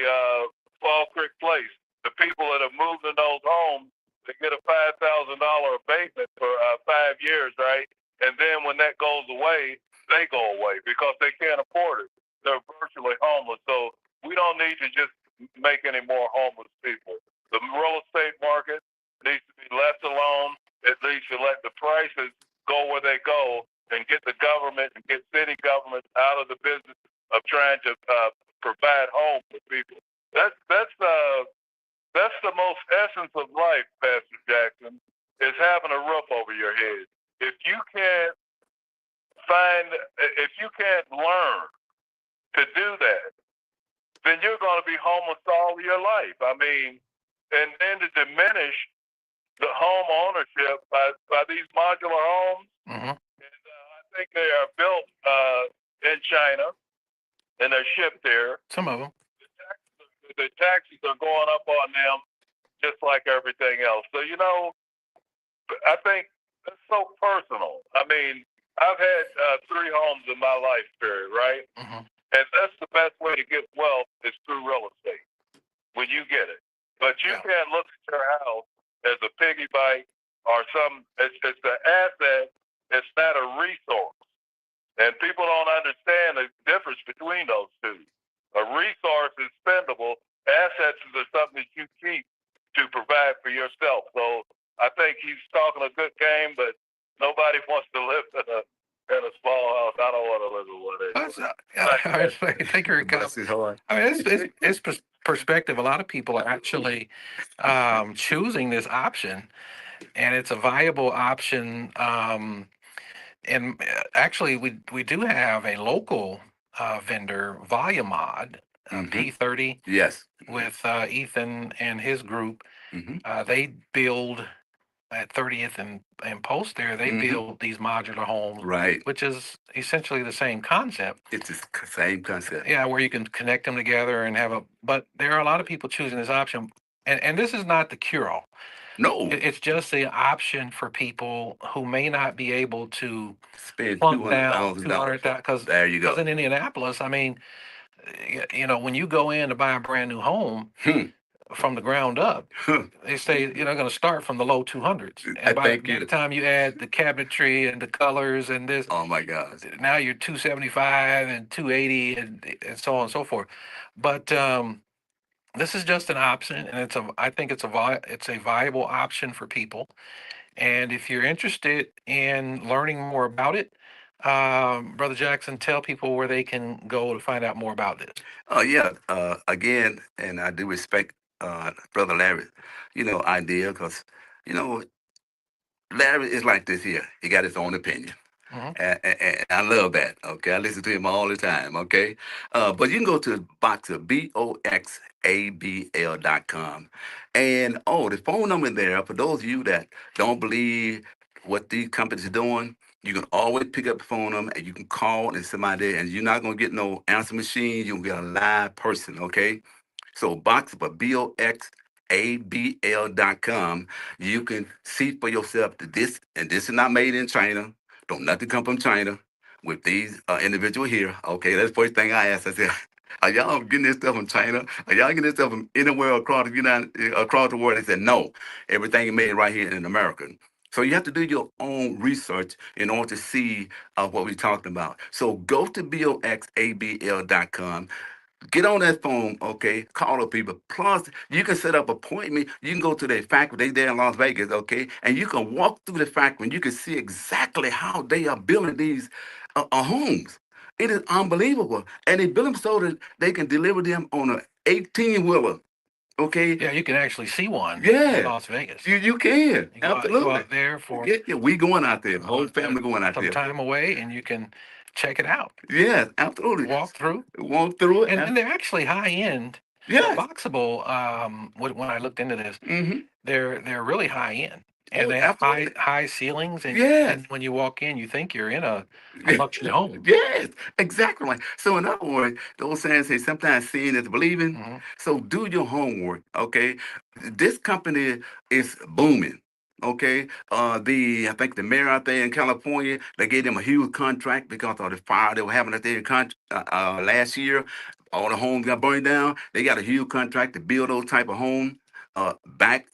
Fall Creek Place, the people that have moved in those homes, they get a $5,000 abatement for 5 years, right? And then when that goes away, they go away because they can't afford it. They're virtually homeless. So we don't need to just make any more homeless people. The real estate market needs to be left alone. It needs to let the prices go where they go, and get the government and get city government out of the business of trying to provide homes for people. That's the most essence of life, Pastor Jackson, is having a roof over your head. If you can't learn to do that, then you're going to be homeless all your life. I mean, and then to diminish the home ownership by these modular homes. Mm-hmm. And I think they are built in China, and they're shipped there. Some of them. The taxes are going up on them just like everything else. So, you know, I think it's so personal. I mean, I've had 3 homes in my life period, right? Mm-hmm. And that's the best way to get wealth is through real estate when you get it. But you can't look at your house as a piggy bank or it's an asset. It's not a resource. And people don't understand the difference between those two. A resource is spendable. Assets are something that you keep to provide for yourself. So I think he's talking a good game, but nobody I don't want to live in what That's, it is. thank you, Rick. Bless his heart. I mean, it's perspective. A lot of people are actually choosing this option, and it's a viable option. And actually, we do have a local vendor, Volumod, Mhm. P30, Yes. with Ethan and his group. hmm They build at 30th and Post there. They Mhm. build these modular homes, Right. which is essentially the same concept. It's the same concept. Yeah, where you can connect them together and have a. But there are a lot of people choosing this option, and this is not the cure-all. No. It's just the option for people who may not be able to Spend plunk down $200,000. because There you go. in Indianapolis, I mean, when you go in to buy a brand new home Hmm. from the ground up, they say you're going to start from the low 200s, and by Thank the you. time you add the cabinetry and the colors and this, Oh my gosh. now you're 275 and 280 and so on and so forth. But this is just an option, and I think it's a viable option for people. And if you're interested in learning more about it, Brother Jackson, tell people where they can go to find out more about this. Oh yeah. Again, and I do respect Brother Larry, idea because you know Larry is like this here. He got his own opinion. Mhm. And I love that. Okay, I listen to him all the time. Okay, but you can go to Boxer BOXABL.com, and the phone number there for those of you that don't believe what these companies are doing. You can always pick up the phone number and you can call and somebody there, and you're not gonna get no answer machine. You're gonna get a live person. Okay, so Boxer for BOXABL.com. You can see for yourself that this is not made in China. Don't nothing come from China with these individual here. Okay, that's the first thing I asked. I said, "Are y'all getting this stuff from China? Are y'all getting this stuff from anywhere across across the world?" They said, "No, everything is made right here in America." So you have to do your own research in order to see what we're talking about. So go to BOXABL.com. Get on that phone, okay? Call the people. Plus, you can set up appointment. You can go to their factory. They there in Las Vegas, okay? And you can walk through the factory and you can see exactly how they are building these homes. It is unbelievable. And they build them so that they can deliver them on an 18-wheeler, okay? Yeah, you can actually see one Yeah. in Las Vegas. You can. You go Absolutely. out there for Yeah, we going out there. The whole family going out some there. time away, and you can check it out. Yes, absolutely. Walk through. Walk through it. And they're actually high end. Yes. Boxable, when I looked into this, Mm-hmm. they're really high end. And Oh, they have absolutely. high ceilings, and, Yes. and when you walk in, you think you're in a luxury home. Yes, exactly. Right. So in other words, the old saying say sometimes seeing is believing. Mhm. So do your homework, okay? This company is booming. Okay, I think the mayor out there in California, they gave them a huge contract because of the fire they were having out there last year. All the homes got burned down. They got a huge contract to build those type of homes back.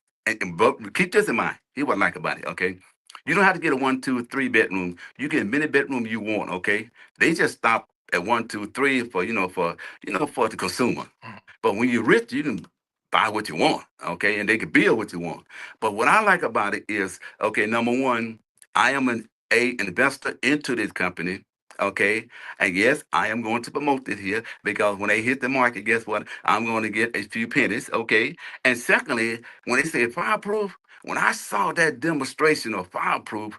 But keep this in mind. Here's what I like about it. Okay, you don't have to get a 1, 2, 3 bedroom. You get a many bedroom you want. Okay, they just stop at 1, 2, 3 for for the consumer. Mhm. But when you're rich, you can buy what you want. Okay, and they can build what you want. But what I like about it is, okay, number one, I am an investor into this company. Okay, and yes, I am going to promote this here because when they hit the market, guess what? I'm going to get a few pennies. Okay, and secondly, when they say fireproof, when I saw that demonstration of fireproof,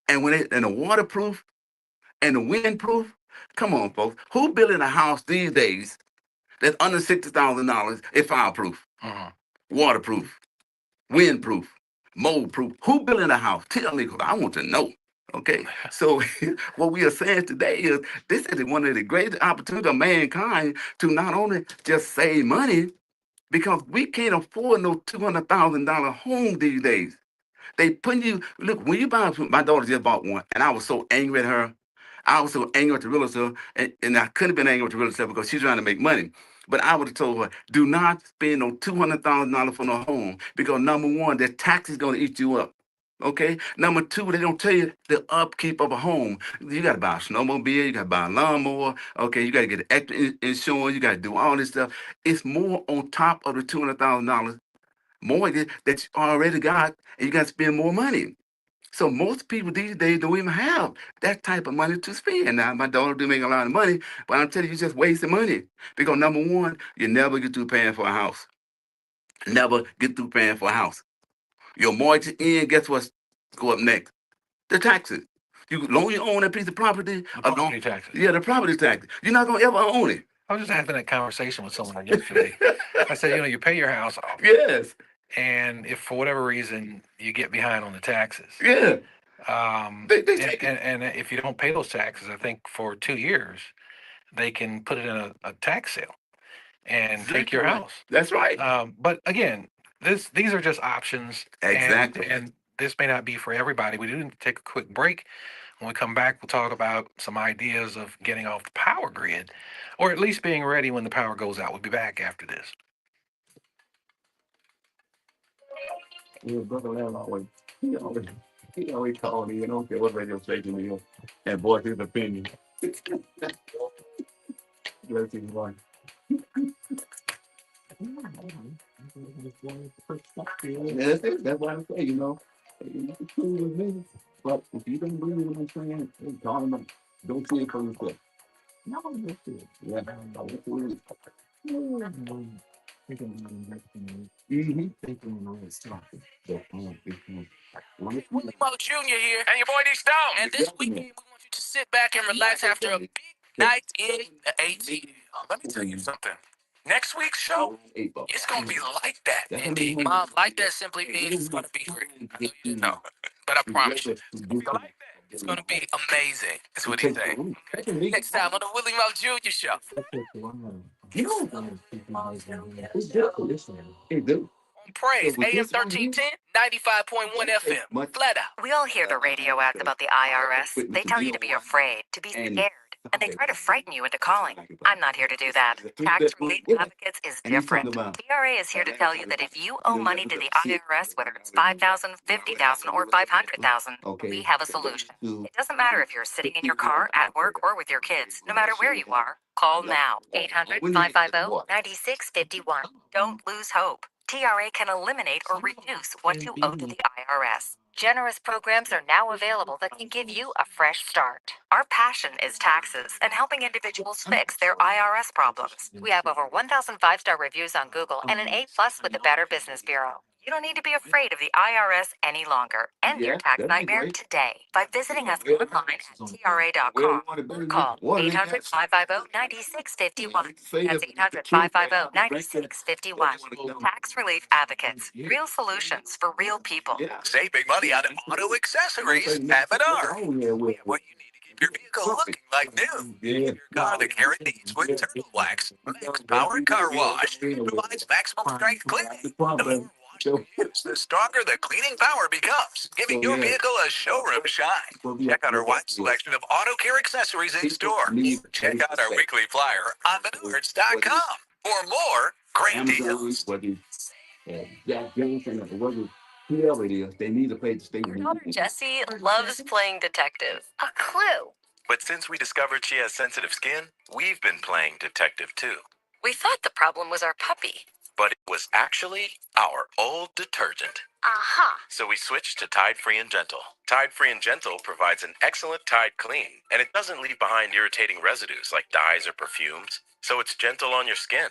and the waterproof and the windproof, come on, folks, who building a house these days that's under $60,000 is fireproof, Mhm. waterproof, windproof, mold-proof? Who building a house? Tell me, 'cause I want to know. Okay, so what we are saying today is this is one of the greatest opportunities of mankind to not only just save money, because we can't afford no $200,000 home these days. They putting you look when you buy. My daughter just bought one, and I was so angry at her. I was so angry at the realtor, and I couldn't have been angry with the realtor because she's trying to make money. But I would have told her, do not spend no $200,000 for no home because number one, the tax is going to eat you up. Okay. Number two, they don't tell you the upkeep of a home. You got to buy a snowmobile, you got to buy a lawnmower. Okay, you got to get extra insurance, you got to do all this stuff. It's more on top of the $200,000 mortgage that you already got, and you got to spend more money. So most people these days don't even have that type of money to spend. Now, my daughter do make a lot of money, but I'm telling you, you're just wasting money. Because number one, you never get through paying for a house. Never get through paying for a house. Your mortgage in, guess what's go up next? The taxes. You long you own that piece of property, The property taxes. yeah, the property tax. You're not gonna ever own it. I was just having that conversation with someone yesterday. I said, you pay your house off, Yes. and if for whatever reason you get behind on the taxes, Yeah. They and, take it. and if you don't pay those taxes, I think for 2 years, they can put it in a tax sale and take your house. That's right. But again, these are just options. Exactly. And this may not be for everybody. We do need to take a quick break. When we come back, we'll talk about some ideas of getting off the power grid, or at least being ready when the power goes out. We'll be back after this. Yeah, brother Lamb always, he always called me, don't care what radio station he is, and voice his opinion. Bless his life. That's it. That's why I say, you can cool with me, but if you don't believe what I'm saying, then call him. Don't see it for yourself. No, that's it. Yeah, that's it. Willie Mo Jr. here, and your boy D Stone. And this weekend, we want you to sit back and relax after a big night in the ATL. Let me tell you something. Next week's show, it's gonna be like that, indeed. Mom, like that simply means it's gonna be great. I know you know, but I promise you, it's gonna be like that. It's gonna be amazing. That's what he's saying. Okay? Next time on the Willie Mo Jr. Show. Hey, dude. Praise AM 1310, 95.1 FM. Flat out. We all hear the radio ads about the IRS. They tell you to be afraid, to be scared, and they try to frighten you into calling. I'm not here to do that. Tax Relief Advocates is different. TRA is here to tell you that if you owe money to the IRS, whether it's $5,000, $50,000, or $500,000, we have a solution. It doesn't matter if you're sitting in your car, at work, or with your kids. No matter where you are, call now. 800-550-9651. Don't lose hope. TRA can eliminate or reduce what you owe to the IRS. Generous programs are now available that can give you a fresh start. Our passion is taxes and helping individuals fix their IRS problems. We have over 1,000 five-star reviews on Google and an A+ with the Better Business Bureau. You don't need to be afraid of the IRS any longer. End your tax nightmare today by visiting us online at TRA.com or call 800-550-9651. That's 800-550-9651. Tax Relief Advocates. Real solutions for real people. Save big money on auto accessories at Menard. We have what you need to keep your vehicle looking like new. Give your car the care it needs with Turtle Wax, Max Powered Car Wash. It provides maximum strength cleaning. The more wash you use, the stronger the cleaning power becomes, giving your vehicle a showroom shine. Check out our wide selection of auto care accessories in store. Check out our weekly flyer on Menards.com for more great deals. Whoever it is, they need to play the state. Your daughter Jessie loves playing detective. A clue. But since we discovered she has sensitive skin, we've been playing detective too. We thought the problem was our puppy. But it was actually our old detergent. Aha. So we switched to Tide Free and Gentle. Tide Free and Gentle provides an excellent Tide clean, and it doesn't leave behind irritating residues like dyes or perfumes, so it's gentle on your skin.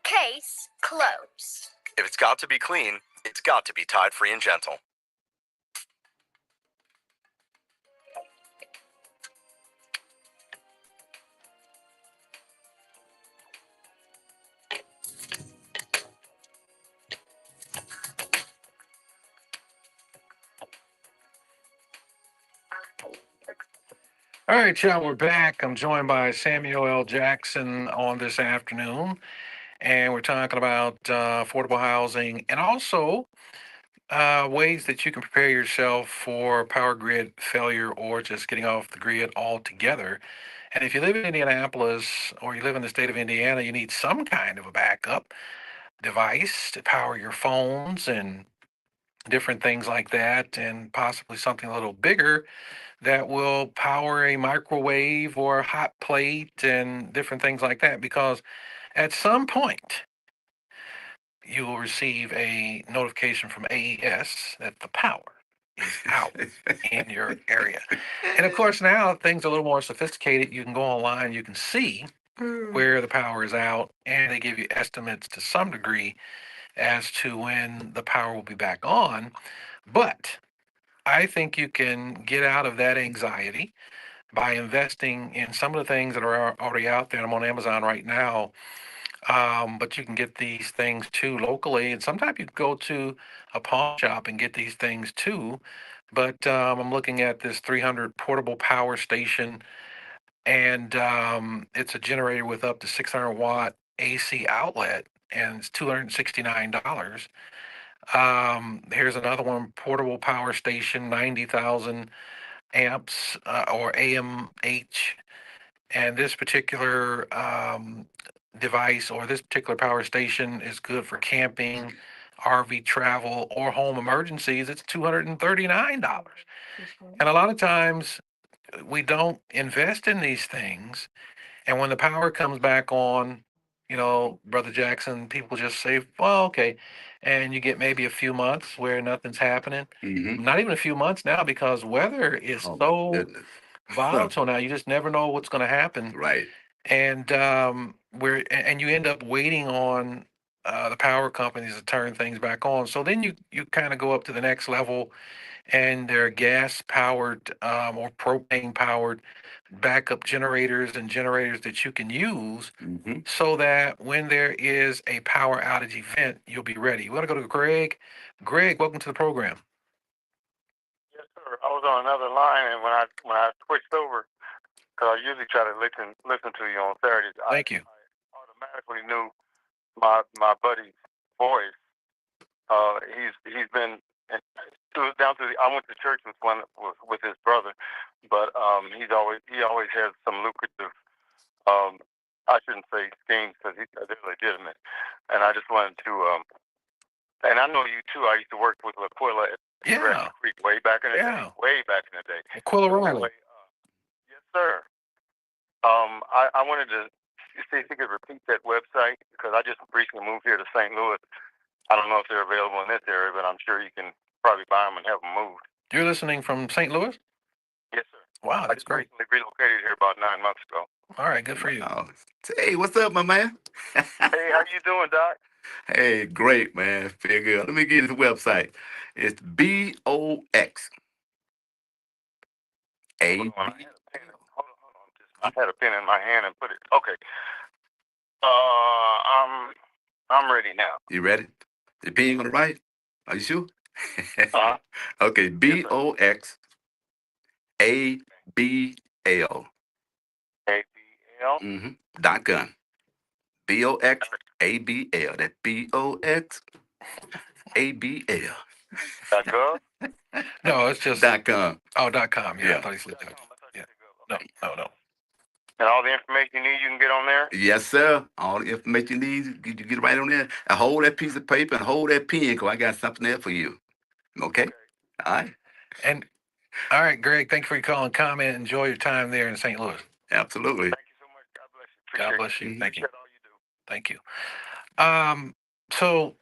Case closed. If it's got to be clean, it's got to be Tide Free and Gentle. All right, y'all, we're back. I'm joined by Samuel L. Jackson on this afternoon, and we're talking about affordable housing and also ways that you can prepare yourself for power grid failure or just getting off the grid altogether. And if you live in Indianapolis or you live in the state of Indiana, you need some kind of a backup device to power your phones and different things like that, and possibly something a little bigger that will power a microwave or a hot plate and different things like that, because at some point you will receive a notification from AES that the power is out in your area. And of course, now things are a little more sophisticated. You can go online, you can see where the power is out, and they give you estimates to some degree as to when the power will be back on. But I think you can get out of that anxiety by investing in some of the things that are already out there. I'm on Amazon right now, but you can get these things too locally, and sometimes you can go to a pawn shop and get these things too. But I'm looking at this 300 portable power station, and it's a generator with up to 600-watt AC outlet, and it's $269. Here's another one, portable power station, 90,000 amps or AMH. And this particular device or this particular power station is good for camping, RV travel, or home emergencies. It's $239. And a lot of times we don't invest in these things. And when the power comes back on, Brother Jackson, people just say, well, okay. And you get maybe a few months where nothing's happening. Mm-hmm. Not even a few months now, because weather is Oh, my so goodness. volatile now. You just never know what's going to happen. Right. And and you end up waiting on the power companies to turn things back on. So then you kind of go up to the next level, and they're gas powered or propane powered backup generators and generators that you can use Mm-hmm. so that when there is a power outage event, you'll be ready. We want to go to Greg. Greg, welcome to the program. Yes, sir. I was on another line, and when I switched over, because I usually try to listen to you on Saturdays, Thank you. I automatically knew my buddy's voice. He's been down to I went to church with his brother, but he always has some lucrative. I shouldn't say schemes because they're legitimate, and I just wanted to. And I know you too. I used to work with Laquilla at Yeah. Creek way back in the day. Yeah. Way back in the day. Aquila Riley. Anyway, yes, sir. I wanted to see if you could repeat that website because I just recently moved here to St. Louis. I don't know if they're available in this area, but I'm sure you can probably buy them and have them moved. You're listening from St. Louis? Yes, sir. Wow, I that's just great. recently relocated here about 9 months ago. All right, good for you. Oh, hey, what's up, my man? Hey, how you doing, Doc? Hey, great, man. Feel good. Let me get the website. It's BOX. Hold on, I had a pen in my hand and put it. Okay. I'm ready now. You ready? The pen on the right? Are you sure? Okay, BOX ABL. ABL. .gun. BOX ABL. That BOX ABL. .gov. No, it's just .com. Oh, .com. Yeah, Yeah. I thought he said .com. No. And all the information you need, you can get on there? Yes, sir. All the information you need, you get it right on there. And hold that piece of paper and hold that pen, because I got something there for you. Okay? All right? And all right, Greg, thank you for your call and comment. Enjoy your time there in St. Louis. Absolutely. Thank you so much. God bless you. God Appreciate bless you. Mhm. Thank you. Appreciate all you do. Thank you. So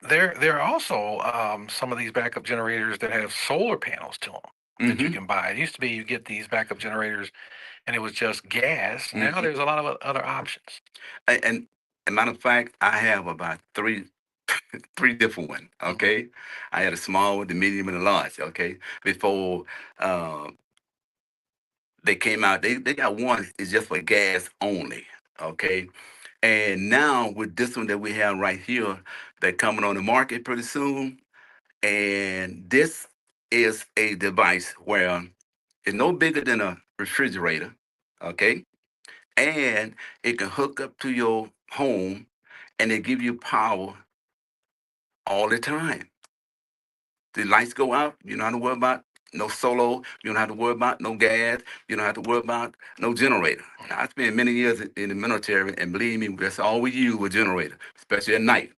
there are also some of these backup generators that have solar panels to them that you can buy. It used to be you get these backup generators and it was just gas. Now there's a lot of other options. And a matter of fact, I have about three different ones. Okay, I had a small one, the medium, and the large. Okay, before they came out, they got one is just for gas only. Okay, and now with this one that we have right here, they're coming on the market pretty soon, and this is a device where it's no bigger than a refrigerator. Okay, and it can hook up to your home and they give you power all the time. The lights go out, you don't have to worry about no solo, you don't have to worry about no gas, you don't have to worry about no generator. Now, I spent many years in the military, and believe me, that's all we use was generator, especially at night.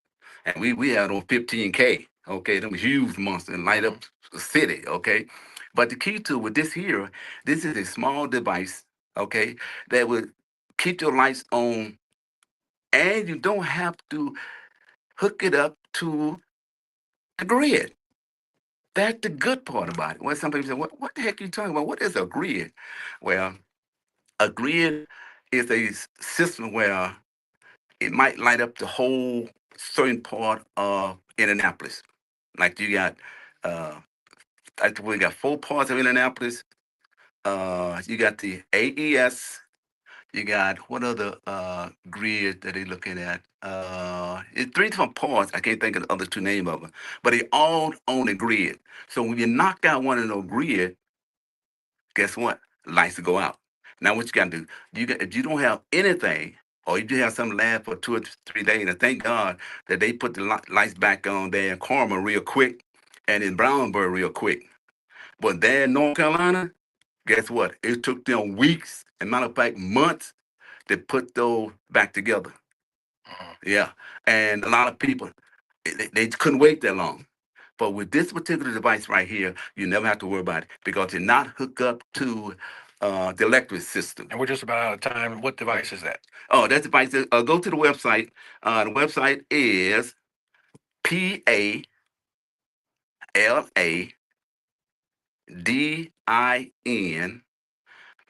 And we had on 15K, okay, them huge monsters and light up the city, okay? But the key to with this here, this is a small device, okay, that would keep your lights on, and you don't have to hook it up to the grid. That's the good part about it. Well, some people say, what the heck are you talking about? What is a grid? Well, a grid is a system where it might light up the whole certain part of Indianapolis. Like you got, uh, we got 4 parts of Indianapolis. You got the AES. You got what other grid that they looking at? It's 3 different parts. I can't think of the other 2 names of them, but they all on the grid. So when you knock out one of those grid, guess what? Lights will go out. Now what you got to do? If you don't have anything, or you just have something last for 2 or 3 days, and thank God that they put the lights back on there in Carmel real quick, and in Brownsburg real quick. But there in North Carolina, guess what? It took them weeks, and matter of fact, months to put those back together. Yeah, and a lot of people, they couldn't wait that long. But with this particular device right here, you never have to worry about it because it's not hooked up to the electric system. And we're just about out of time. What device is that? Oh, that device. Go to the website. The website is PALADIN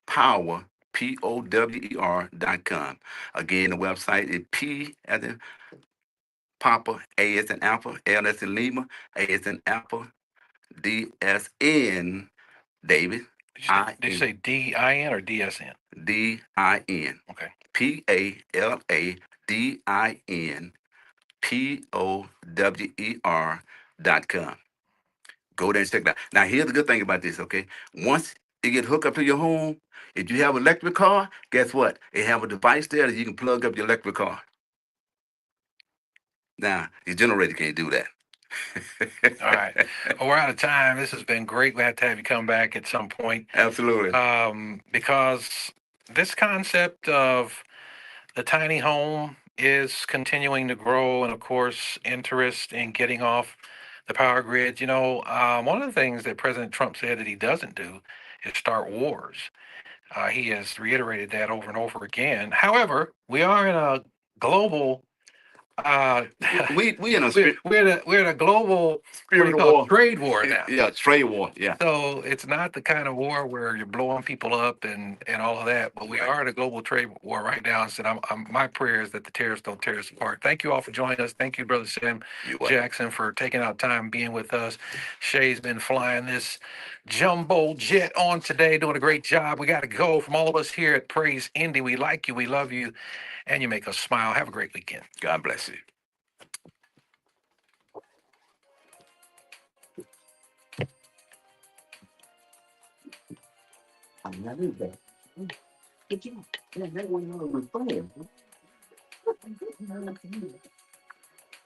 power POWER.com. Again, the website is P as in Papa, A as in Alpha, L as in Lima, A as in Apple, D as in David, Did you say DIN or DSN? DIN. Okay. PALADIN POWER.com. Go there and check it out. Now, here's the good thing about this, okay? Once it get hooked up to your home, if you have an electric car, guess what? They have a device there that you can plug up your electric car. Now, your generator can't do that. All right. Well, we're out of time. This has been great. We have to have you come back at some point. Absolutely. Because this concept of the tiny home is continuing to grow, and of course, interest in getting off the power grid. You know, one of the things that President Trump said that he doesn't do is start wars. He has reiterated that over and over again. However, we are in a global we in a we're in a global spirit war. Trade war now. Yeah, trade war. Yeah. So it's not the kind of war where you're blowing people up and all of that, but we are in a global trade war right now. And so my prayer is that the terrorists don't tear us apart. Thank you all for joining us. Thank you, Brother Sam Jackson, for taking out time being with us. Shay's been flying this jumbo jet on today, doing a great job. We got to go. From all of us here at Praise Indy, we like you, we love you, and you make us smile. Have a great weekend. God bless you.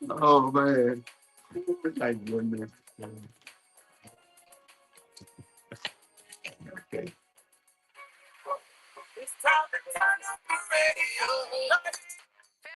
Oh man. Thank goodness. Okay. It's time to turn up the radio.